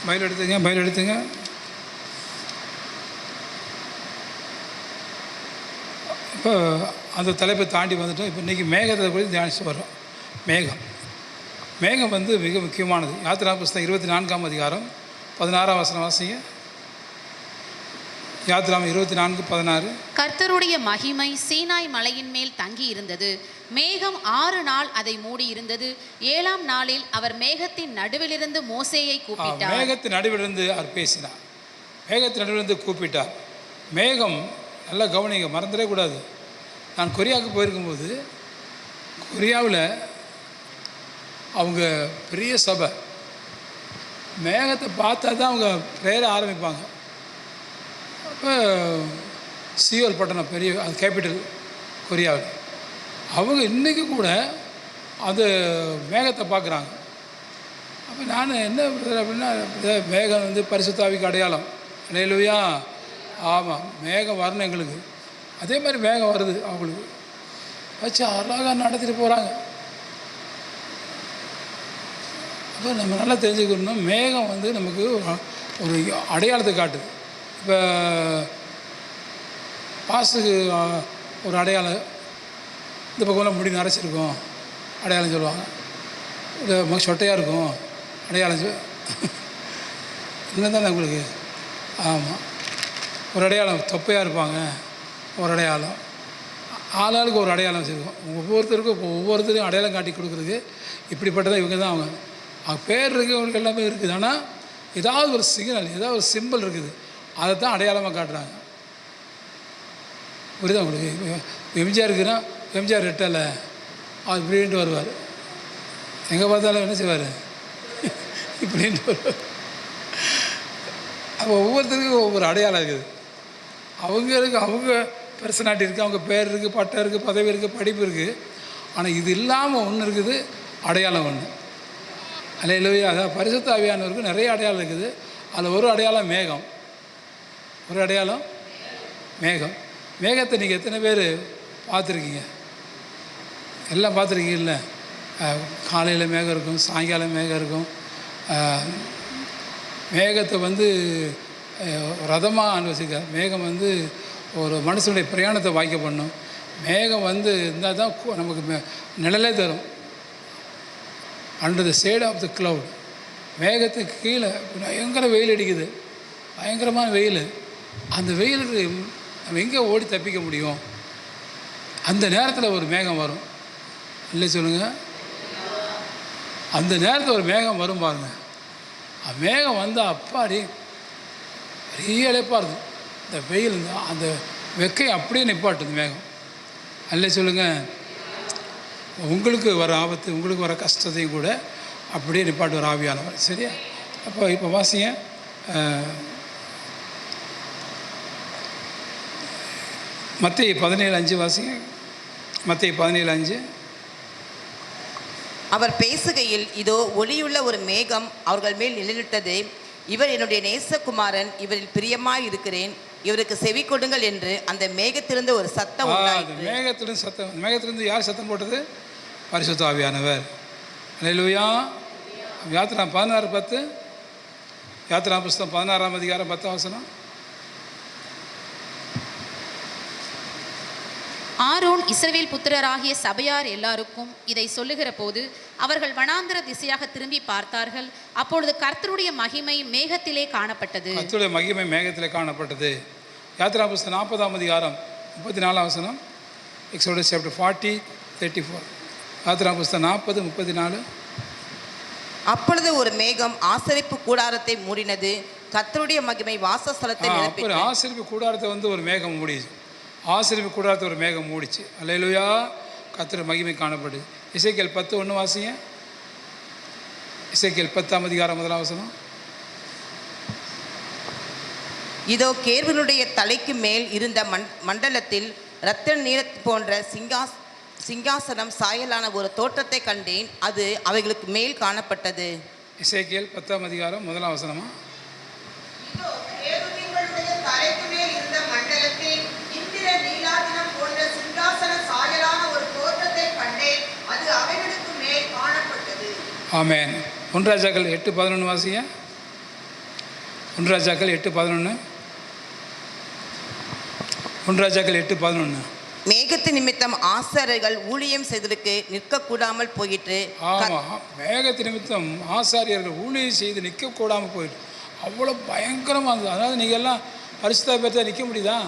Bible எடுத்துங்க. இப்போ அந்த தலைப்பை தாண்டி வந்துட்டோம். இப்போ இன்றைக்கி மேகத்தை குறித்து தியானிச்சு வர்றோம். மேகம் வந்து மிக முக்கியமானது. யாத்திரா புஸ்தகம் 24ஆம் அதிகாரம் 16ஆம் வசனம் வாசிங்க. யாத்திராம் 24:16. கர்த்தருடைய மகிமை சீனாய் மலையின் மேல் தங்கி இருந்தது. மேகம் 6 நாள் அதை மூடி இருந்தது. 7ஆம் நாளில் அவர் மேகத்தின் நடுவிலிருந்து மோசேயை கூப்பிட்டார். மேகத்தின் நடுவிலிருந்து அவர் பேசினார். மேகத்தின் நடுவிலிருந்து கூப்பிட்டார். மேகம் நல்லா கவனிங்க, மறந்துடவே கூடாது. நான் கொரியாவுக்கு போயிருக்கும்போது, கொரியாவில் அவங்க பெரிய சபை, மேகத்தை பார்த்தா தான் அவங்க ப்ரேயரை ஆரம்பிப்பாங்க. அப்போ சியோல் பட்டணம் பெரிய அது கேபிட்டல் கொரியாவில், அவங்க இன்றைக்கி கூட அது மேகத்தை பார்க்குறாங்க. அப்போ நான் என்ன அப்படின்னா, மேகம் வந்து பரிசுத்த ஆவிக்கு அடையாளம். அல்லேலூயா. ஆமாம், மேகம் வரணும் எங்களுக்கு. அதே மாதிரி மேகம் வருது அவங்களுக்கு. வச்சு அழகாக நடத்திட்டு போகிறாங்க. அப்போ நம்ம நல்லா தெரிஞ்சுக்கணும், மேகம் வந்து நமக்கு ஒரு அடையாளத்தை காட்டுது. இப்போ பாஸுக்கு ஒரு அடையாளம், இந்த பக்கம்லாம் முடி நரைச்சிருக்கும் அடையாளம் சொல்லுவாங்க. இந்த சொட்டையாக இருக்கும் அடையாளம் இன்னும் தானே உங்களுக்கு. ஆமாம், ஒரு அடையாளம். தொப்பையாக இருப்பாங்க ஒரு அடையாளம். ஆளாளுக்கு ஒரு அடையாளம் வச்சுருக்கோம். ஒவ்வொருத்தருக்கும் அடையாளம் காட்டி கொடுக்குறதுக்கு இப்படிப்பட்டதான் இவங்க தான். அவங்க பேர் இருக்குது, அவங்களுக்கு எல்லாமே இருக்குது. ஆனால் ஏதாவது ஒரு சிக்னல், ஏதாவது ஒரு சிம்பிள் இருக்குது, அதை தான் அடையாளமாக காட்டுறாங்க. புரியுதா உங்களுக்கு? எம்ஜிஆர் இருக்குன்னா எம்ஜிஆர் ரெட்டலை அது இப்படின்ட்டு வருவார். எங்கே பார்த்தாலும் என்ன செய்வார், இப்படின்ட்டு வருவார். அப்போ ஒவ்வொருத்தருக்கும் ஒவ்வொரு அடையாளம் இருக்குது. அவங்களுக்கு அவங்க பர்சனாலிட்டி இருக்குது, அவங்க பேர் இருக்குது, பட்டம் இருக்குது, பதவி இருக்குது, படிப்பு இருக்குது. ஆனால் இது இல்லாமல் ஒன்று இருக்குது, அடையாளம் ஒன்று. அல்லேலூயா. அதான் பரிசுத்த ஆவியானவருக்கு நிறைய அடையாளம் இருக்குது. அதில் ஒரு அடையாளம் மேகம். ஒரு அடையாளம் மேகம். மேகத்தை நீங்கள் எத்தனை பேர் பார்த்துருக்கீங்க? எல்லாம் பார்த்துருக்கீங்கல்ல. காலையில் மேகம் இருக்கும், சாயங்காலம் மேகம் இருக்கும். மேகத்தை வந்து ரதமாக அனுபவிச்சிருக்க. மேகம் வந்து ஒரு மனுஷனுடைய பிரயாணத்தை வாய்க்க பண்ணும். மேகம் வந்து இருந்தால் தான் நமக்கு நிழலே தரும். Under the shade of the cloud. மேகத்துக்கு கீழே பயங்கர வெயில் அடிக்குது, பயங்கரமான வெயில். அந்த வெயிலுக்கு நம்ம எங்கே ஓடி தப்பிக்க முடியும்? அந்த நேரத்தில் ஒரு மேகம் வரும். இல்லை சொல்லுங்கள், அந்த நேரத்தில் ஒரு மேகம் வரும் பாருங்க. மேகம் வந்தால் அப்பாடி பெரிய இழைப்பாக இருக்குது. இந்த வெயில் அந்த வெக்கையை அப்படியே நிப்பாட்டுது மேகம். அல்ல சொல்லுங்கள், உங்களுக்கு வர ஆபத்து, உங்களுக்கு வர கஷ்டத்தையும் கூட அப்படியே நிப்பாட்டு வர ஆவியானவர். சரியா? இப்போ வாசிங்க. மத்தேயு 17:5 வாசிங்க. மத்தேயு 17:5. அவர் பேசுகையில், இதோ ஒளியுள்ள ஒரு மேகம் அவர்கள் மேல் நிழலிட்டது. இவர் என்னுடைய நேசகுமாரன், இவரில் பிரியமாய் இருக்கிறேன், இவருக்கு செவி கொடுங்கள் என்று அந்த மேகத்திலிருந்து ஒரு சத்தம் உண்டாயிற்று. மேகத்திலிருந்து யார் சத்தம் போட்டது? பரிசுத்த ஆவியானவர். அல்லேலூயா. யாத்திரா 16:10. யாத்திரா புஸ்தகம் 16ஆம் அதிகாரம் 10ஆம் வசனம். ஆரோன் இஸ்ரவேல் புத்திரராகிய சபையார் எல்லாருக்கும் இதை சொல்லுகிற போது அவர்கள் வனாந்தர திசையாக திரும்பி பார்த்தார்கள். அப்பொழுது கர்த்தருடைய மகிமை மேகத்திலே காணப்பட்டது. கர்த்தருடைய மகிமை மேகத்திலே காணப்பட்டது. யாத்திரா புஸ்தகம் 40ஆம் அதிகாரம் 34ஆம் வசனம். Exodus chapter 40:34. யாத்திரா புஸ்தகம் 40:34. அப்பொழுது ஒரு மேகம் ஆசரிப்பு கூடாரத்தை மூடினது. கர்த்தருடைய மகிமை வாசஸ்தலத்தை நிரப்பிற்று. ஆசரிப்பு கூடாரத்தை வந்து ஒரு மேகம் மூடிச்சு. ஆசரிப்பு கூடாரத்தை ஒரு மேகம் மூடிச்சு. அல்லேலூயா. கர்த்தருடைய மகிமை காணப்படுது. எசேக்கியேல் 10:1 வாசிங்க. எசேக்கியேல் 10ஆம் அதிகாரம் 1ஆம் வசனம். இதோ கேர்வனுடைய தலைக்கு மேல் இருந்த மண்டலத்தில் இரத்த நீரத் போன்ற சிங்காசனம் சாயலான ஒரு தோற்றத்தை கண்டேன். அது அவைகளுக்கு மேல் காணப்பட்டது. எசேக்கியேல் 10ஆம் அதிகாரம் 1ஆம் வசனமா? ஆமென். 1 ராஜாக்கள் 8:11 வாசிங்க. ஒன்று ராஜாக்கள் 8:11. 1 ராஜாக்கள் 8:11. மேகத்து நிமித்தம் ஆசாரியர்கள் ஊழியம் செய்ததற்கு நிற்கக்கூடாமல் போயிற்று. ஆமாம், மேகத்து நிமித்தம் ஆசாரியர்கள் ஊழியம் செய்து நிற்கக்கூடாமல் போயிட்டு அவ்வளோ பயங்கரமாக இருந்தது. அதாவது நீங்கள் எல்லாம் பரிசுத்தா பேர்த்தா நிற்க முடியுதா?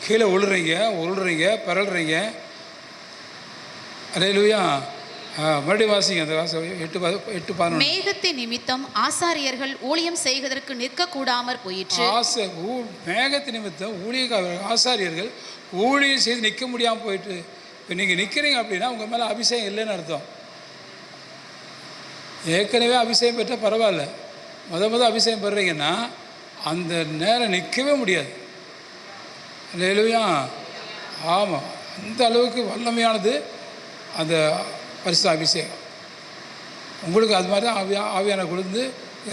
கீழே உருள்றீங்க பிறல்றீங்க. அல்லேலூயா. மறுபடியும் வாசிங்க அந்த 8:11. மேகத்தின் நிமித்தம் ஆசாரியர்கள் ஊழியம் செய்வதற்கு நிற்க கூடாமற் போயிற்று. மேகத்தின் நிமித்தம் ஆசாரியர்கள் ஊழியம் செய்து நிற்க முடியாமல் போயிட்டு. இப்போ நீங்கள் நிற்கிறீங்க அப்படின்னா உங்கள் மேலே அபிஷேகம் இல்லைன்னு அர்த்தம். ஏற்கனவே அபிஷேகம் பெற்றால் பரவாயில்ல, முத அபிஷேகம் பெறுறீங்கன்னா அந்த நேரம் நிற்கவே முடியாது. அல்லேலூயா. ஆமாம், அந்த அளவுக்கு வல்லமையானது அந்த பரிசுத்த அபிஷேகம். உங்களுக்கு அது மாதிரி தான் ஆவியான கொடுத்து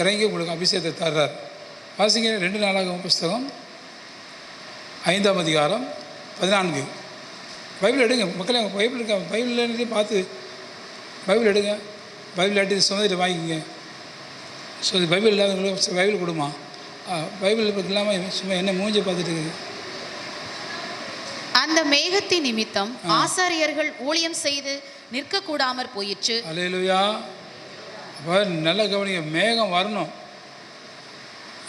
இறங்கி உங்களுக்கு அபிஷேகத்தை தர்றார். வாசிங்க 2 நாளாகமம் புஸ்தகம் 5ஆம் அதிகாரம் 14. பைபிள் எடுங்க மக்களே, பைபிள் இருக்க பைபிள் பார்த்து பைபிள் எடுங்க. பைபிள் எடுத்து சுமதிட்டு வாங்கிக்கோங்க. ஸோ பைபிள் இல்லாதவங்களுக்கு பைபிள் கொடுமா. பைபிள் இல்லாமல் சும்மா என்ன மூஞ்சி பார்த்துட்டு இருக்குது. அந்த மேகத்தின் நிமித்தம் ஆசாரியர்கள் ஊழியம் செய்து நிற்க கூடாமற் போயிற்று. அல்லேலூயா. அப்போ நல்ல கவனிங்க, மேகம் வரணும்.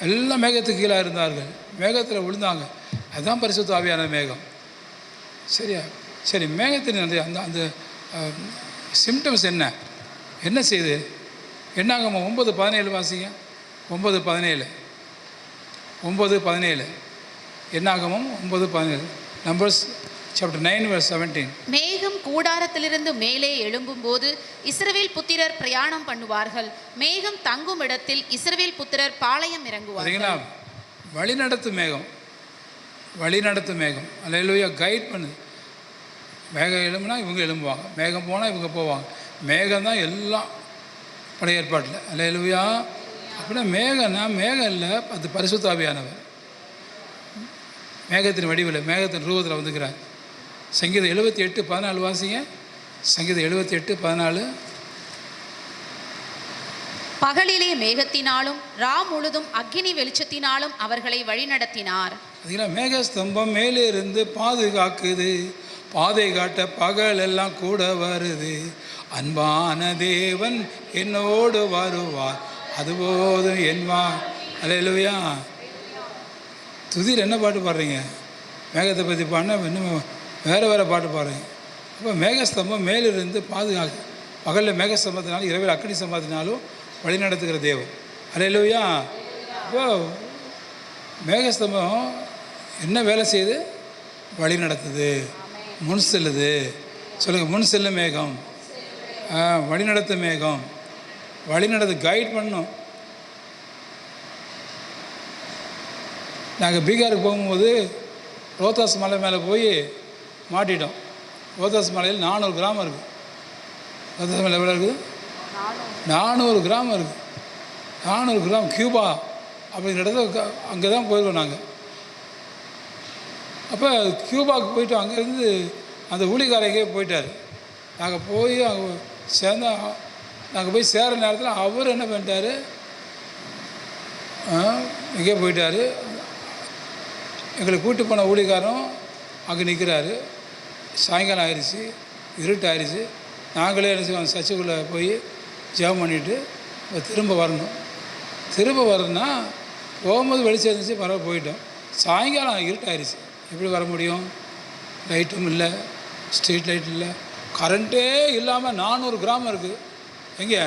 எல்லாம் மேகத்துக்கு கீழே இருந்தார்கள், மேகத்தில் விழுந்தாங்க. அதுதான் பரிசுத்த ஆவியான மேகம். சரியா? சரி, மேகத்தின் அந்த அந்த சிம்டம்ஸ் என்ன செய்யுது? என்னாகமோ 9:17 வாசிங்க. 9:17 என்னாகமம் 9:17. Numbers chapter 9:17. மேகம் கூடாரத்திலிருந்து மேலே எழும்பும் போது இஸ்ரவேல் புத்திரர் பிரயாணம் பண்ணுவார்கள். மேகம் தங்கும் இடத்தில் இஸ்ரவேல் புத்திரர் பாளையம் இறங்குவார்கள். வழிநடத்து மேகம். அல்லேலூயா. கைட் பண்ணுது. மேகம் எழும்புனா இவங்க எழும்புவாங்க, மேகம் போனால் இவங்க போவாங்க. மேகம் தான் எல்லாம் பழைய ஏற்பாட்டில். அல்லேலூயா. அப்படின்னா மேகம் இல்லை, அது பரிசுத்த ஆவியானவர். மேகத்தின் வடிவில், மேகத்தின் ரூபத்தில் வந்துக்கிறார். சங்கீதம் 78:14 வாசிங்க. சங்கீதம் 78:14. பகலிலே மேகத்தினாலும் ரா முழுதும் அக்கினி வெளிச்சத்தினாலும் அவர்களை வழிநடத்தினார். அதுல மேகஸ்தம்பம் மேலே இருந்து பாதுகாக்குது, பாதை காட்ட பகல் எல்லாம் கூட வருது. அன்பான தேவன் என்னோடு வருவார், அதுபோதும் என்பார். அல்லேலூயா. துதியில் என்ன பாட்டு பாடுறீங்க? மேகத்தை பற்றி பாடினா இன்னும் வேறு பாட்டு பாடுறீங்க. அப்போ மேகஸ்தம்பம் மேலிருந்து பாதுகாக்கு. பகலில் மேகஸ்தம்பத்தினாலும் இரவில் அக்கினி ஸ்தம்பத்தினாலும் வழி நடத்துகிற தேவன். அல்லேலூயா. இப்போ மேகஸ்தம்பம் என்ன வேலை செய்யுது? வழி நடத்துது, முன் செல்லுது. சொல்லுங்கள், முன் செல்லும் மேகம், வழிநடத்த மேகம். வழிநடத்து கைட் பண்ணும். நாங்கள் பீகாருக்கு போகும்போது ரோத்தாஸ் மலை மேலே போய் மாட்டிட்டோம். ரோத்தாஸ் மலையில் 400 கிராமம் இருக்குது. ரோத்தாஸ் மலை எவ்வளோ இருக்குது? 400 கிராமம் இருக்குது. 400 கிராமம். கியூபா அப்படிங்கிற இடத்துல அங்கே தான் போயிருக்கோம் நாங்கள். அப்போ கியூபாவுக்கு போயிட்டோம். அங்கேருந்து அந்த ஊழிக்காரங்கே போயிட்டார். நாங்கள் போய் அங்கே நாங்கள் போய் சேர நேரத்தில் அவர் என்ன பண்ணிட்டார், எங்கேயோ போயிட்டார். எங்களை கூட்டு போன ஊழிக்காரன் அங்கே நிற்கிறாரு. சாயங்காலம் ஆயிடுச்சு, இருட்டாயிருச்சு. நாங்களே என்ன செய்வோம், சர்ச்சுக்குள்ளே போய் ஜெபம் பண்ணிவிட்டு திரும்ப வரணும். திரும்ப வரணுன்னா போகும்போது வெளிச்சம் இருந்துச்சு, பரவ போயிட்டோம். சாயங்காலம் இருட்டாயிருச்சு, எப்படி வர முடியும்? லைட்டும் இல்லை, ஸ்ட்ரீட் லைட் இல்லை, கரண்ட்டே இல்லாமல் 400 கிராமம் இருக்குது. எங்கே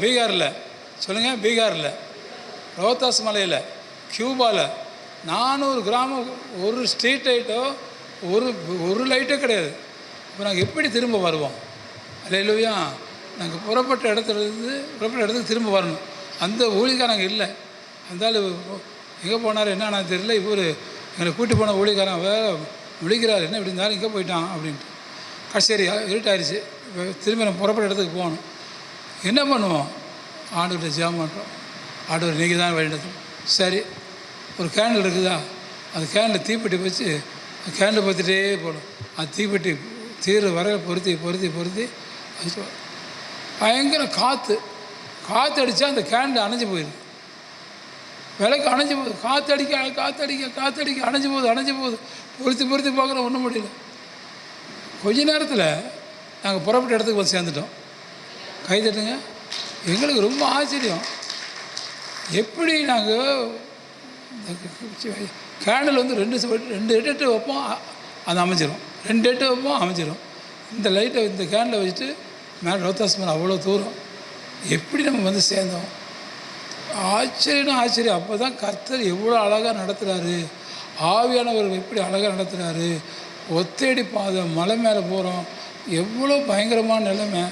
பீகாரில் சொல்லுங்கள், பீகாரில் ரோத்தாஸ் மலையில் கியூபாவில் 400 கிராமம், ஒரு ஸ்ட்ரீட் லைட்டோ ஒரு லைட்டோ கிடையாது. இப்போ நாங்கள் எப்படி திரும்ப வருவோம்? அல்லேலூயா. நாங்கள் புறப்பட்ட இடத்துக்கு திரும்ப வரணும். அந்த ஊழிக்காரங்க இல்லை. அந்த எங்கே போனார் என்ன தெரியல. இவர் எங்களை கூட்டி போன ஊழிக்காரன் விழிக்கிறார், என்ன இப்படி இருந்தாலும் இங்கே போயிட்டான் அப்படின்ட்டு. சரி, இருட்டாயிருச்சு. திரும்ப நம்ம புறப்பட்ட இடத்துக்கு போகணும். என்ன பண்ணுவோம்? ஆண்டவர்கிட்ட ஜெபம் பண்ணுறோம். ஆண்டவர் நீங்கள் தான் வழிநடத்தணும். சரி, ஒரு கேண்டில் இருக்குதா, அது கேண்டில் தீப்பெட்டி வச்சு கேண்டில் பற்றிட்டே போகணும். அது தீப்பெட்டி தீர வர பொருத்தி பயங்கர காற்று அடித்தா அந்த கேண்டில் அணைஞ்சு போயிடுது. விளக்கு அணைஞ்சு போகுது, காற்றடிக்க அணைஞ்சு போகுது. பொறுத்து பார்க்குறோம், ஒன்றும் முடியல. கொஞ்ச நேரத்தில் நாங்கள் புறப்பட்ட இடத்துக்கு வந்து சேர்ந்துட்டோம். கை தட்டுங்க. எங்களுக்கு ரொம்ப ஆச்சரியம். எப்படி நாங்கள் கேண்டில் வந்து 2 எட்டு வைப்போம், அது அமைஞ்சிரும். 2 எட்டு வைப்போம், அமைஞ்சிரும். இந்த லைட்டை இந்த கேண்டில் வச்சுட்டு மேலே ரோத்தாஸ்மன் அவ்வளோ தூரம் எப்படி நம்ம வந்து சேர்ந்தோம்? ஆச்சரியம். அப்போ தான் கர்த்தர் எவ்வளோ அழகாக நடத்துகிறாரு, ஆவியானவர் எப்படி அழகாக நடத்துகிறாரு. ஒத்தடி பாதை, மலை மேலே போகிறோம், எவ்வளோ பயங்கரமான நிலைமை.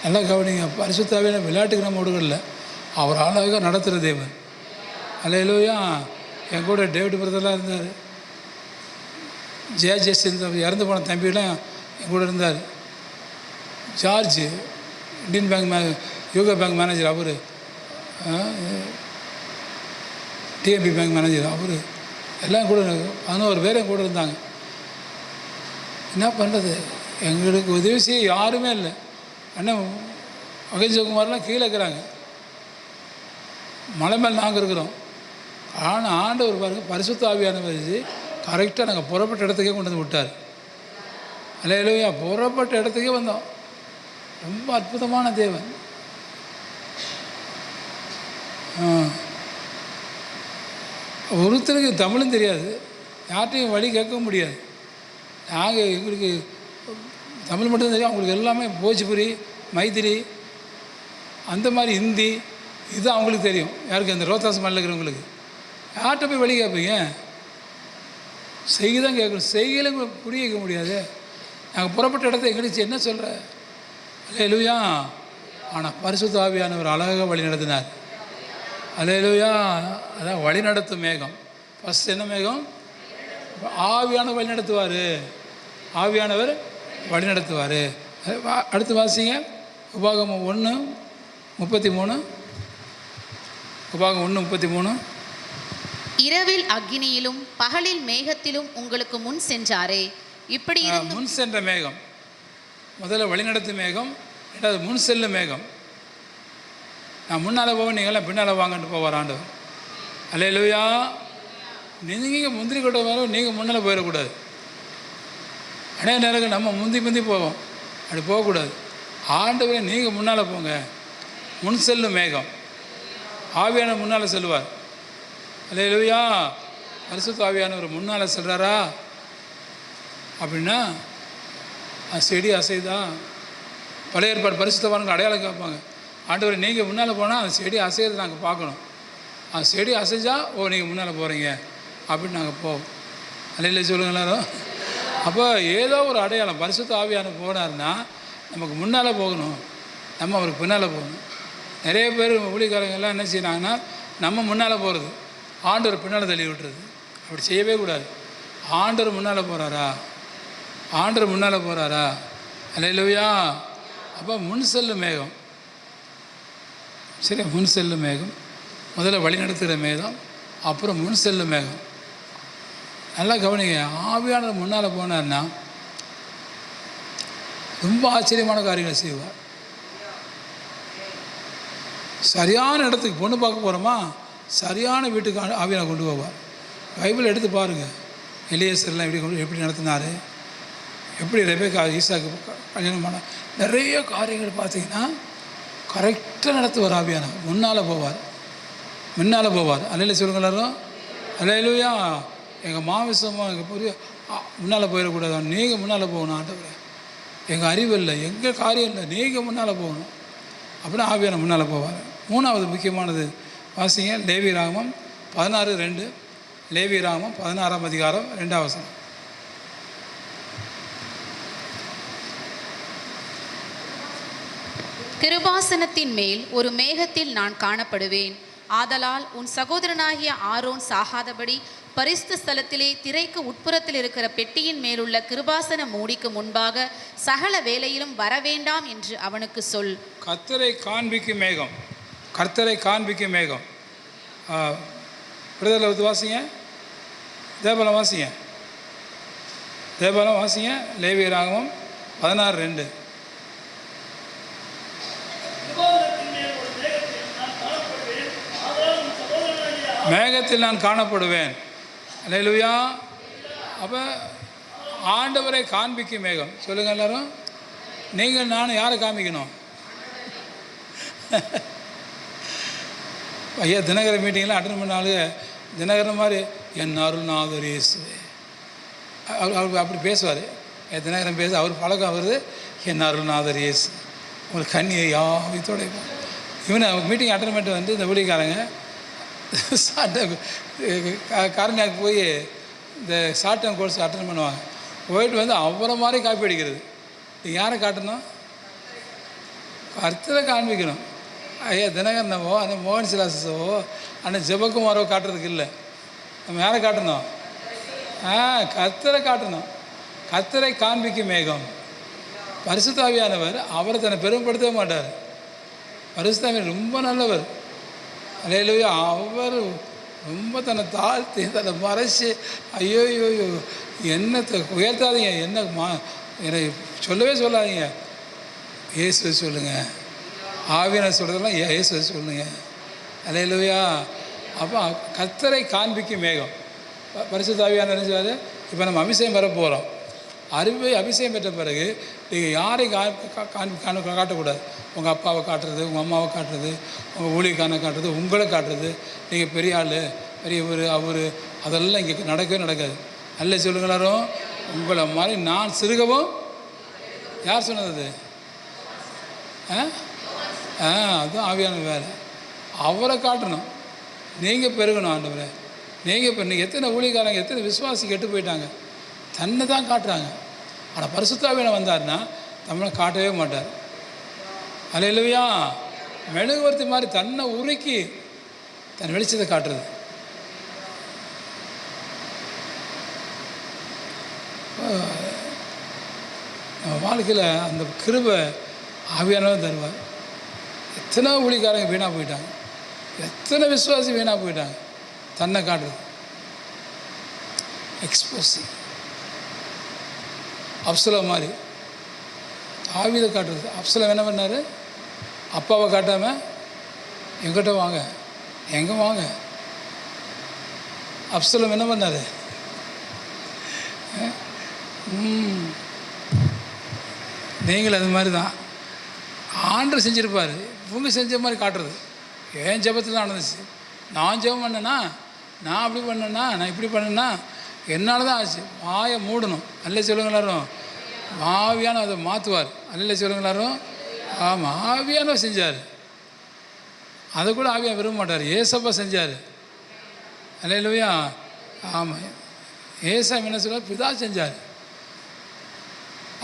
நல்லா கவனிங்க. பரிசுத்தாவியான விளையாட்டுக்கு நம்ம விடுகள்ல அவர் அழகாக நடத்துகிற தேவன். அல்லேலூயா. என் கூட டேவிட் பிரதர்லாம் இருந்தார். ஜேஎஸ் இறந்து போன தம்பியெல்லாம் என் கூட இருந்தார். George Indian bank UCO bank manager, அவர் டிஎம்பி பேங்க் மேனேஜர், அவர் எல்லாம் கூட 11 பேர் என் கூட இருந்தாங்க. என்ன பண்ணுறது, எங்களுக்கு உதவி செய்ய யாருமே இல்லை. அண்ணன் மகேஷ்குமார்லாம் கீழே இருக்கிறாங்க, மலை மேல் நாங்கள் இருக்கிறோம். ஆனால் ஆண்டவர் பாருங்க, பரிசுத்த ஆவியானவர் கரெக்டாக நாங்கள் புறப்பட்ட இடத்துக்கே கொண்டு வந்து விட்டார். அல்லேலூயா. புறப்பட்ட இடத்துக்கே வந்தோம். ரொம்ப அற்புதமான தேவன். ஒருத்தருக்கு தமிழும் தெரியாது, யார்ட்டையும் வழி கேட்கவும் முடியாது. நாங்கள் எங்களுக்கு தமிழ் மட்டும் தெரியும், அவங்களுக்கு எல்லாமே போஜ்புரி, மைத்திரி, அந்த மாதிரி ஹிந்தி, இது அவங்களுக்கு தெரியும். யாருக்கு? அந்த ரோத்தாஸ் மலையில் இருக்கிறவங்களுக்கு. யார்கிட்ட போய் வழி கேட்பீங்க? செய்கை தான் கேட்கணும். செய்கையில் புரிய வைக்க முடியாது. நாங்கள் புறப்பட்ட இடத்த எங்களுக்கு என்ன சொல்கிற? அல்லேலூயா. ஆனால் பரிசுத்த ஆவியானவர் அழகாக வழி நடத்தினார். அல்லேலூயா. அதான் வழி நடத்தும் மேகம். ஃபஸ்ட் என்ன மேகம்? ஆவியானவர் வழி நடத்துவார். ஆவியானவர் வழி நடத்துவார். அடுத்து வாசிங்க. உபாகமம் 1:33. உபாகம் 1:33. இரவில் அக்கினியிலும் பகலில் மேகத்திலும் உங்களுக்கு முன் சென்றாரே, இப்படி முன் சென்ற மேகம். முதல்ல வழிநடத்து மேகம், ரெண்டாவது முன் செல்லும் மேகம். நான் முன்னால் போவேன், நீங்களாம் பின்னால் வாங்கன்ட்டு போவார் ஆண்டவர். அல்லேலூயா. நீங்கள் முந்திரி கொட்டை வர, நீங்கள் முன்னால் போயிடக்கூடாது. அநேக நேரங்கள் நம்ம முந்தி போவோம், அப்படி போகக்கூடாது. ஆண்டவரே நீங்கள் முன்னால் போங்க. முன் செல்லும் மேகம். ஆவியான முன்னால் செல்வார். அல்லேலூயா. பரிசுத்த ஆவியானவர் முன்னால் செல்கிறாரா அப்படின்னா செடி அசைதா? பழைய ஏற்பாடு பரிசுத்தவான்கள் அடையாளம் கேட்பாங்க. ஆண்டவர் நீங்கள் முன்னால் போனால் அந்த செடி அசைகிறது நாங்கள் பார்க்கணும். அந்த செடி அசைஞ்சா நீங்கள் முன்னால் போகிறீங்க அப்படின்னு நாங்கள் போவோம். அல்லேலூயா சொல்லுங்க எல்லாரும். அப்போ ஏதோ ஒரு அடையாளம். பரிசுத்த ஆவியானவர் போனார்னா நமக்கு முன்னால் போகணும், நம்ம அவருக்கு பின்னால் போகணும். நிறைய பேர் ஊழியக்காரங்கெல்லாம் என்ன செய்யறாங்கன்னா, நம்ம முன்னால் போகிறது, ஆண்டவர் பின்னால் தள்ளி விட்டுறது. அப்படி செய்யவே கூடாது. ஆண்டவர் முன்னால் போகிறாரா? ஆண்டவர் முன்னால் போகிறாரா? அல்லேலூயா. அப்போ முன் செல்லும் மேகம். சரி, முன் செல்லும் மேகம். முதல்ல வழி நடத்துகிற மேகம், அப்புறம் முன் செல்லும் மேகம். நல்லா கவனிங்க. ஆவியானவர் முன்னால் போனார்னா ரொம்ப ஆச்சரியமான காரியங்களை செய்வார். சரியான இடத்துக்கு பொண்ணு பார்க்க போகிறோமா, சரியான வீட்டுக்கு ஆவியானவர் கொண்டு போவார். பைபிள் எடுத்து பாருங்கள். எலியேசர்லாம் எப்படி நடத்தினார், எப்படி ரெபேக்கா ஈசாக்கு கல்யாணம் பண்ண, நிறைய காரியங்கள் பார்த்தீங்கன்னா கரெக்டாக நடத்துவார். ஆவியானவர் முன்னால் போவார், முன்னால் போவார். அல்லேலூயா சொல்லுங்க எல்லாரும். அல்லேலூயா. எங்கள் மாமிசமாக எங்கள் பெரிய முன்னால் போயிடக்கூடாது, நீங்கள் முன்னால் போகணும். ஆண்டவரே, எங்கள் அறிவு இல்லை, எங்கள் காரியம் இல்லை, நீங்கள் முன்னால் போகணும் அப்படின்னா ஆவியான முன்னால் போவார். மூணாவது முக்கியமானது வாசிங்க. லேவியராகமம் 16:2. லேவியராகமம் 16ஆம் அதிகாரம் 2ஆம் வசனம். கிருபாசனத்தின் மேல் ஒரு மேகத்தில் நான் காணப்படுவேன். ஆதலால் உன் சகோதரனாகிய ஆரோன் சாகாதபடி பரிசுத்த ஸ்தலத்திலே திரைக்கு உட்புறத்தில் இருக்கிற பெட்டியின் மேலுள்ள கிருபாசன மூடிக்கு முன்பாக சகல வேளையிலும் வரவேண்டாம் என்று அவனுக்கு சொல். கர்த்தரை காண்பிக்கும் மேகம். கர்த்தரை காண்பிக்கும் மேகம். பிரதேச வாசிங்க. தேவலம் வாசிங்க. தேவலம் வாசிங்க. லேவியராகமம் 16:2. மேகத்தில் நான் காணப்படுவேன். அல்லேலூயா. அப்போ ஆண்டவரை காண்பிக்கும் மேகம். சொல்லுங்கள் எல்லாரும். நீங்கள் நானும் யாரை காமிக்கணும்? ஐயா தினகரன் மீட்டிங்கில் அட்டன் பண்ணாலும் தினகரன் மாதிரி என் அருள்நாதர் இயேசுவே அவர் அப்படி பேசுவார். தினகரன் பேச அவர் பழக்கம் வருது. என் அருள்நாதர் இயேசு உங்களுக்கு கண்ணியை யாவித்தோட இவனை மீட்டிங் அட்டன் பண்ணிட்டு வந்து இந்த ஊழியக்காரங்க காரணியாக்கு போய் இந்த ஷார்ட் டேர்ம் கோர்ஸ் அட்டன் பண்ணுவாங்க. போயிட்டு வந்து அவரை மாதிரி காப்பி அடிக்கிறது. யாரை காட்டணும்? கர்த்தரை காண்பிக்கணும். ஐயா தினகரனவோ அந்த மோகன் சிலாசவோ அந்த ஜெபக்குமாரோ காட்டுறதுக்கு இல்லை. நம்ம யாரை காட்டணும்? கர்த்தரை காட்டணும். கர்த்தரை காண்பிக்கும் மேகம். பரிசுத்த ஆவியானவர் அவரை தன்னை பெருமைப்படுத்தவே மாட்டார். பரிசுத்த ஆவியானவர் ரொம்ப நல்லவர். அல்லேலூயா. அவர் ரொம்ப தன்னை தாழ்த்தி தன்னை மறைச்சி ஐயோ என்னத்தை உயர்த்தாதீங்க, என்னை சொல்லவே சொல்லாதீங்க, இயேசுவை சொல்லுங்கள். ஆவியான சொல்கிறதெல்லாம் இயேசுவை சொல்லுங்கள். அல்லேலூயா. அப்போ கர்த்தரை காண்பிக்கும் மேகம். பரிசுத்த ஆவியானவர் என்ன செய்வார்? இப்போ நம்ம அபிஷேகம் பெற போகிறோம். அபிஷேகம் பெற்ற பிறகு நீங்கள் யாரையும் காட்டக்கூடாது. உங்கள் அப்பாவை காட்டுறது, உங்கள் அம்மாவை காட்டுறது, உங்கள் ஊழியக்காரனை காட்டுறது, உங்களை காட்டுறது, நீங்கள் பெரிய ஆள் பெரியவர் அவர் அதெல்லாம் இங்கே நடக்கவே நடக்காது. அல்ல சொல்லுங்களாரும். உங்களை மாதிரி நான் சிறுகவும். யார் சொன்னது? அதுதான் ஆவியான வேலை. அவரை காட்டணும். நீங்கள் பெருகணும். ஆண்டவரை நீங்கள் இப்போ நீங்கள் எத்தனை ஊழியக்காரங்க எத்தனை விசுவாசி கெட்டு போயிட்டாங்க. தன்னை தான் காட்டுறாங்க. ஆனால் பரிசுத்த ஆவியானவர் வந்தார்னா நம்மளை காட்டவே மாட்டார். அல்லேலூயா. மெழுகுவர்த்தி மாதிரி தன்னை உருக்கி தன் வெளிச்சத்தை காட்டுறது. நம்ம வாழ்க்கையில் அந்த கிருபை ஆவியானவர் தருவார். எத்தனை ஊழியக்காரங்க வீணாக போயிட்டாங்க, எத்தனை விசுவாசி வீணாக போயிட்டாங்க. தன்னை காட்டுறது, எக்ஸ்போசிங். அப்சலோம் மாதிரி ஆவிதை காட்டுறது. அப்சலோம் என்ன பண்ணார்? அப்பாவை காட்டாமல் எங்கிட்ட வாங்க, எங்கே வாங்க. அப்சலோம் என்ன பண்ணார்? நீங்கள் அது மாதிரி தான் ஆண்டவர் செஞ்சுருப்பார். இவங்க செஞ்ச மாதிரி காட்டுறது. ஏன் ஜெபத்தில் தான் நடந்துச்சு. நான் ஜெபம் பண்ணேன்னா, நான் அப்படி பண்ணேன்னா, நான் இப்படி பண்ணேன்னா என்னால் தான் ஆச்சு. வாயை மூடணும். அல்ல சொல்லுங்களாரும். ஆவியான அதை மாற்றுவார். அல்ல சொல்லுங்களாரும். ஆமாம், ஆவியானவர் செஞ்சார். அதை கூட ஆவியாக விரும்ப மாட்டார். ஏசப்பா செஞ்சார். அல்லேலூயா. ஆமாம், ஏசாமி என்ன சொல்வார்? பிதா செஞ்சார்.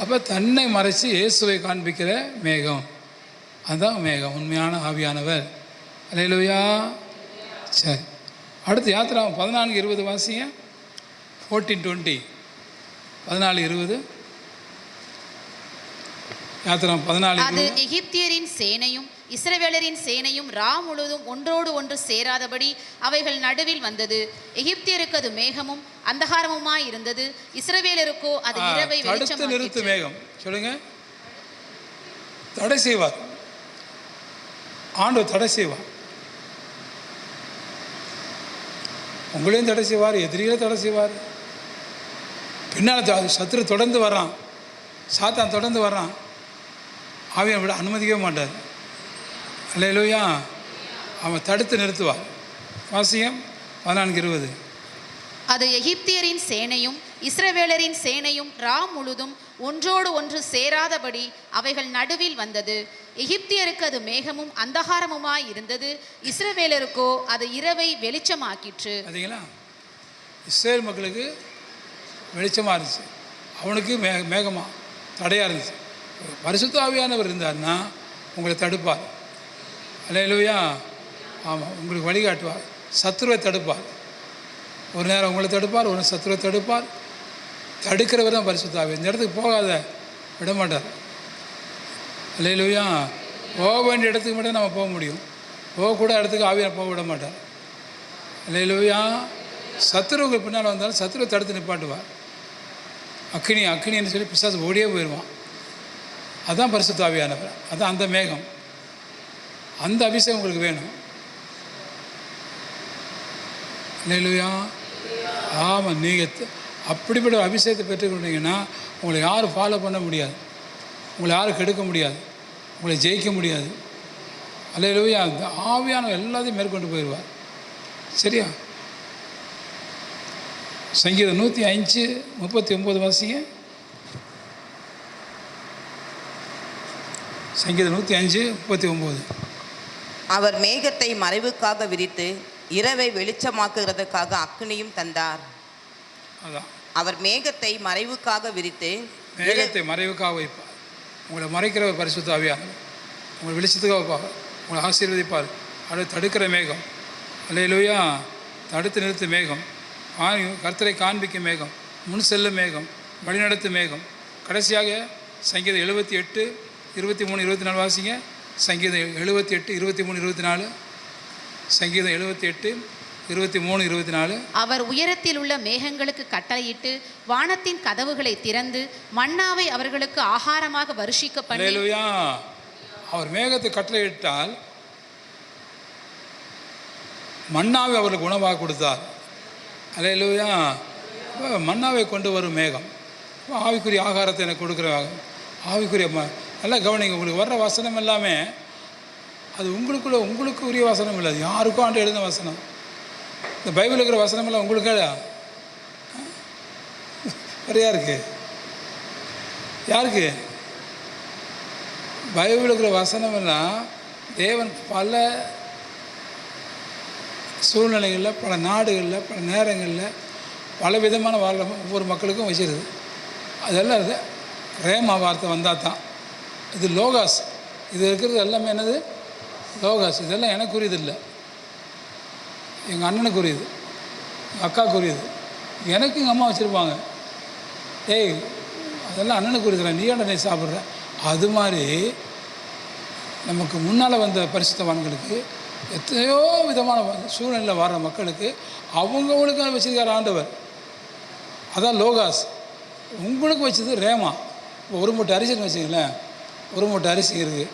அப்போ தன்னை மறைச்சி இயேசுவை காண்பிக்கிற மேகம், அதுதான் மேகம், உண்மையான ஆவியானவர். அல்லேலூயா. சரி, அடுத்து யாத்திரா 14:20 வாசிங்க. 14:20 14:20 யாத்திரா 14:20. அது எகிப்தியரின் சேனையும் இஸ்ரவேலரின் சேனையும் ரா முழுதும் ஒன்றோடு ஒன்று சேராதபடி அவைகள் நடுவில் வந்தது. எகிப்தியருக்கு அது மேகமும் அந்தகாரமுமாய் இருந்தது, இஸ்ரவேலருக்கோ அது இரவை வெளிச்சமாக்கிற்று. நிறுத்து மேகம். சொல்லுங்க. தடை செய்வார் ஆண்டவர், தடை செய்வார். உங்களையும் தடை செய்வார், எதிரிகளை தடை செய்வார். பின்னால் சத்துரு தொடர்ந்து வர்றான், சாத்தான் தொடர்ந்து வர்றான். ஆவியை விட அனுமதிக்கவே மாட்டார். அல்லேலூயா. அவன் தடுத்து நிறுத்துவார். வாசியம் 14:20. அது எகிப்தியரின் சேனையும் இஸ்ரவேலரின் சேனையும் ரா முழுதும் ஒன்றோடு ஒன்று சேராதபடி அவைகள் நடுவில் வந்தது. எகிப்தியருக்கு அது மேகமும் அந்தகாரமுமாய் இருந்தது, இஸ்ரவேலருக்கோ அது இரவை வெளிச்சமாக்கிற்று. பார்த்தீங்களா? இஸ்ரேல் மக்களுக்கு வெளிச்சமாக இருந்துச்சு, அவனுக்கு மேகமாக தடையாக இருந்துச்சு. பரிசுத்த ஆவியானவர் இருந்தார்னா உங்களை தடுப்பார். அல்லேலூயா. ஆமாம், உங்களுக்கு வழிகாட்டுவார். சத்துருவை தடுப்பார். ஒரு நேரம் உங்களை தடுப்பார், ஒரு சத்துருவை தடுப்பார். தடுக்கிறவர் தான் பரிசுத்த ஆவி. இந்த இடத்துக்கு போகாத விட மாட்டார். அல்லேலூயா. போக வேண்டிய இடத்துக்கு மட்டும் நம்ம போக முடியும், போகக்கூட இடத்துக்கு ஆவியாக போக விட மாட்டார். அல்லேலூயா. சத்துருவுக்கு பின்னால் வந்தாலும் சத்துருவை தடுத்து நிப்பாட்டுவார். அக்கினின்னு சொல்லி பிசாசு ஓடியே போயிடுவான். அதுதான் பரிசுத்த ஆவியானவர். அதுதான் அந்த மேகம். அந்த அபிஷேகம் உங்களுக்கு வேணும். அல்லேலூயா. ஆமாம், நீங்கள் அப்படிப்பட்ட அபிஷேகத்தை பெற்றுக்கொண்டீங்கன்னா உங்களை யாரும் ஃபாலோ பண்ண முடியாது, உங்களை யாரும் கெடுக்க முடியாது, உங்களை ஜெயிக்க முடியாது. அல்லேலூயா. அந்த ஆவியானவர் எல்லாத்தையும் மேற்கொண்டு போயிடுவார். சரியா? சங்கீதம் 105:39 வாசிங்க. சங்கீதம் 105:39. அவர் மேகத்தை மறைவுக்காக விரித்து இரவை வெளிச்சமாக்குகிறதுக்காக அக்கினியும் தந்தார். அதான், அவர் மேகத்தை மறைவுக்காக விரித்து மேகத்தை மறைவுக்காக வைப்பார். உங்களை மறைக்கிற பரிசுத்த ஆவியானவர் உங்களை வெளிச்சத்துக்காக வைப்பார், உங்களை ஆசீர்வதிப்பார். அதை தடுக்கிற மேகம், அல்லேலூயா, தடுத்து நிறுத்து மேகம், கர்த்தரை காண்பிக்கும் மேகம், முன் செல்லும் மேகம், வழிநடத்து மேகம். கடைசியாக சங்கீதம் 78:23-24 வாசிங்க. சங்கீதம் 78:23-24. சங்கீதம் 78:23-24. அவர் உயரத்தில் உள்ள மேகங்களுக்கு கட்டளையிட்டு வானத்தின் கதவுகளை திறந்து மன்னாவை அவர்களுக்கு ஆகாரமாக வருஷிக்க பண்ணி. அல்லேலூயா. அவர் மேகத்தை கட்டளையிட்டால் மன்னாவை அவர்களுக்கு உணவாக கொடுத்தார். அல்லேலூயா. மன்னாவை கொண்டு வரும் மேகம் ஆவிக்குரிய ஆகாரத்தை எனக்கு கொடுக்குற ஆவிக்குரிய நல்லா கவனிங்க. உங்களுக்கு வர்ற வசனம் எல்லாமே அது உங்களுக்கு உரிய வசனம் இல்லை, அது யாருக்கும் ஆண்டு எழுதின வசனம். இந்த பைபிள் இருக்கிற வசனம் எல்லாம் உங்களுக்கு வேறு யாருக்கு பைபிள் இருக்கிற வசனம் எல்லாம் தேவன் பல சூழ்நிலைகளில், பல நாடுகளில், பல நேரங்களில், பல விதமான வாழ்க்கை ஒவ்வொரு மக்களுக்கும் வச்சிருது. அதெல்லாம் இது ரேமா வார்த்தை வந்தால் தான். இது லோகாஸ், இது இருக்கிறது எல்லாமே என்னது லோகாஸ். இதெல்லாம் எனக்கு உரியது இல்லை, எங்கள் அண்ணனுக்கு உரியது, எங்கள் அக்காவுக்கு உரியது. எனக்கு எங்கள் அம்மா வச்சுருப்பாங்க, ஏய் அதெல்லாம் அண்ணனுக்கு உரியதுல, நீ ஏன்டா நீ சாப்பிட்ற. அது மாதிரி நமக்கு முன்னால் வந்த பரிசுத்தவான்களுக்கு எத்தனையோ விதமான சூழ்நிலையில் வர்ற மக்களுக்கு அவங்களுக்கு வச்சுருக்கார் ஆண்டவர். அதான் லோகாஸ். உங்களுக்கு வச்சது ரேமா. இப்போ ஒரு மூட்டை அரிசின்னு வச்சுங்களேன், ஒரு மூட்டை அரிசி இருக்குது,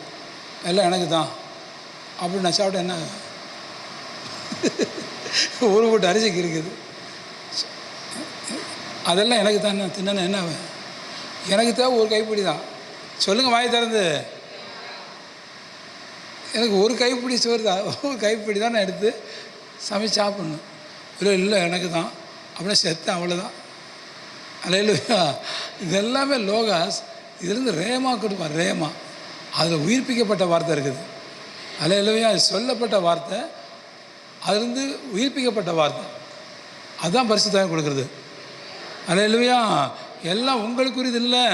எல்லாம் எனக்கு தான் அப்படின்னு நான் சாப்பிட்டேன் என்ன, ஒரு மூட்டை அரிசிக்கு இருக்குது, அதெல்லாம் எனக்கு தான், நான் தின்னு என்ன, எனக்கு தேவை ஒரு கைப்பிடி தான். சொல்லுங்கள் வாய் திறந்து, எனக்கு ஒரு கைப்பிடி சோறு தான், ஒரு கைப்பிடி தான் நான் எடுத்து சமைச்சு சாப்பிட்ணும். இல்லை எனக்கு தான் அப்படின்னா செத்தேன், அவ்வளோதான். அல்லேலூயா. இதெல்லாமே லோகாஸ். இதுலேருந்து ரேமா கொடுப்பார். ரேமா அதில் உயிர்ப்பிக்கப்பட்ட வார்த்தை இருக்குது. அல்லேலூயா. சொல்லப்பட்ட வார்த்தை, அதுலேருந்து உயிர்ப்பிக்கப்பட்ட வார்த்தை, அதுதான் பரிசுத்தம் கொடுக்குறது. அல்லேலூயா. எல்லாம் உங்களுக்குரியது இல்லை.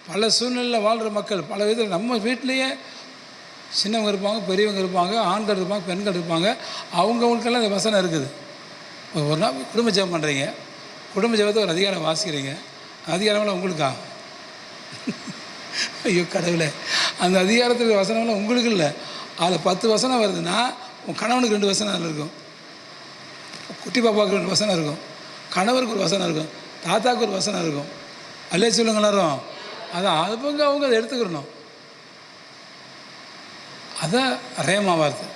பல சூழ்நிலையில் வாழ்கிற மக்கள் பல விதத்தில் நம்ம வீட்டிலையே சின்னவங்க இருப்பாங்க, பெரியவங்க இருப்பாங்க, ஆண்கள் இருப்பாங்க, பெண்கள் இருப்பாங்க. அவங்களுக்கெல்லாம் இந்த வசனம் இருக்குது. ஒரு நாள் குடும்ப ஜெபம் பண்ணுறீங்க, குடும்ப ஜெபத்தை ஒரு அதிகாரம் வாசிக்கிறீங்க, அதிகாரமெல்லாம் உங்களுக்கா? ஐயோ கடவுளே, அந்த அதிகாரத்துக்கு வசனம்லாம் உங்களுக்கு இல்லை. அதில் 10 வசனம் வருதுன்னா உன் கணவனுக்கு 2 வசனம் அதில் இருக்கும், குட்டி பாப்பாவுக்கு 2 வசனம் இருக்கும், கணவருக்கு ஒரு வசனம் இருக்கும், தாத்தாவுக்கு ஒரு வசனம் இருக்கும். அல்லே சொல்லுங்க எல்லாரும். அதான் அவங்க அதை எடுத்துக்கிறணும். அதான் ரேமா வார்த்தை.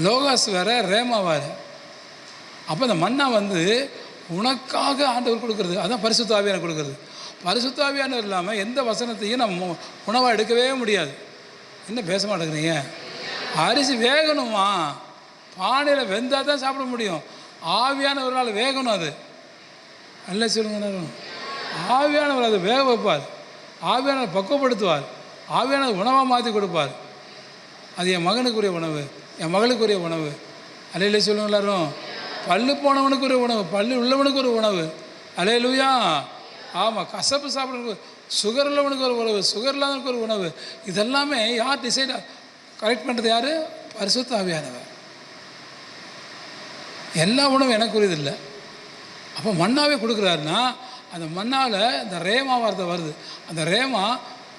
லோகாஸ் வேறு, ரேமா வேறு. அப்போ அந்த மன்னா உனக்காக ஆண்டவர் கொடுக்குறது, அதான் பரிசுத்த ஆவியானவர் கொடுக்குறது. பரிசுத்த ஆவியானவர் இல்லாமல் எந்த வசனத்தையும் நம்ம உணவாக எடுக்கவே முடியாது. என்ன பேச மாட்டேங்கிறீங்க? அரிசி வேகணுமா, பானையில் வெந்தால் தான் சாப்பிட முடியும். ஆவியானவரால் வேகணும். அது அல்ல சொல்லுங்க. ஆவியானவர் அதை வேக வைப்பார், ஆவியானவர் பக்குவப்படுத்துவார், ஆவியானவர் உணவாக மாற்றி கொடுப்பார். அது என் மகனுக்குரிய உணவு, என் மகளுக்குரிய உணவு. அல்லையிலே சொல்லுங்க எல்லாரும். பல்லு போனவனுக்கு ஒரு உணவு, பல்லு உள்ளவனுக்கு ஒரு உணவு. அல்லேலூயா. ஆமாம், கசப்பு சாப்பிட்றவனுக்கு, சுகர் உள்ளவனுக்கு ஒரு உணவு, சுகர் இல்லாதவனுக்கு ஒரு உணவு. இதெல்லாமே யார் டிசைட் கரெக்ட் பண்ணுறது? யார்? பரிசுத்த ஆவியானவர். எல்லா உணவும் எனக்கு உரியது இல்லை. அப்போ மன்னாவே கொடுக்குறாருன்னா அந்த மன்னாவில் இந்த ரேமா வார்த்தை வருது. அந்த ரேமா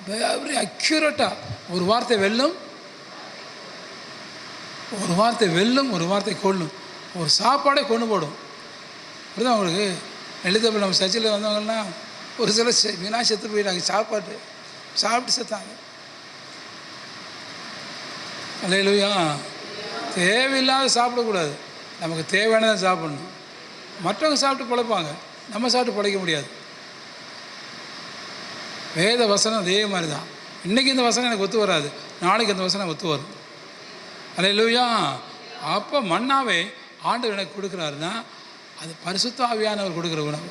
வெரி அக்யூரேட்டாக ஒரு வார்த்தை வெல்லும், ஒரு வார்த்தை வெல்லும், ஒரு வார்த்தை கொள்ளும், ஒரு சாப்பாடே கொண்டு போடும். அப்படிதான் உங்களுக்கு எழுதப்போ நம்ம சர்ச்சில் வந்தவங்கன்னா ஒரு சில மீனா செத்து போயிட்டாங்க, சாப்பிட்டு செத்தாங்க. அல்லேலூயா. தேவையில்லாத சாப்பிடக்கூடாது. நமக்கு தேவையானதை சாப்பிடணும். மற்றவங்க சாப்பிட்டு பிழைப்பாங்க, நம்ம சாப்பிட்டு பிழைக்க முடியாது. வேத வசனம் அதே மாதிரி தான். இன்றைக்கி இந்த வசனம் எனக்கு ஒத்து வராது, நாளைக்கு அந்த வசனம் ஒத்து வரும். அல்லேலூயா. அப்போ மன்னாவே ஆண்டவர் எனக்கு கொடுக்குறாருன்னா அது பரிசுத்த ஆவியானவர் கொடுக்குற உணவு.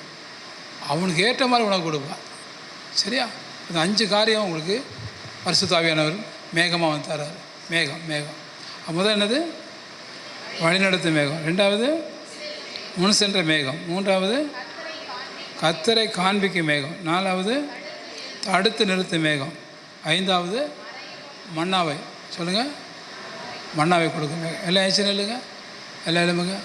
அவனுக்கு ஏற்ற மாதிரி உணவு கொடுப்பார். சரியா? இந்த 5 காரியம் உங்களுக்கு பரிசுத்த ஆவியானவர் மேகமாக வந்து தர்றாரு. மேகம் முதல் என்னது? வழிநடத்து மேகம். 2வது முன் சென்ற மேகம். 3வது கர்த்தரை காண்பிக்கும் மேகம். 4வது தடுத்து நிறுத்து மேகம். 5வது மன்னாவை சொல்லுங்கள், மன்னாவை கொடுக்கும் மேகம். எல்லாம் ஏச்சு இல்லைங்க, எல்லாம் எழுமுங்க.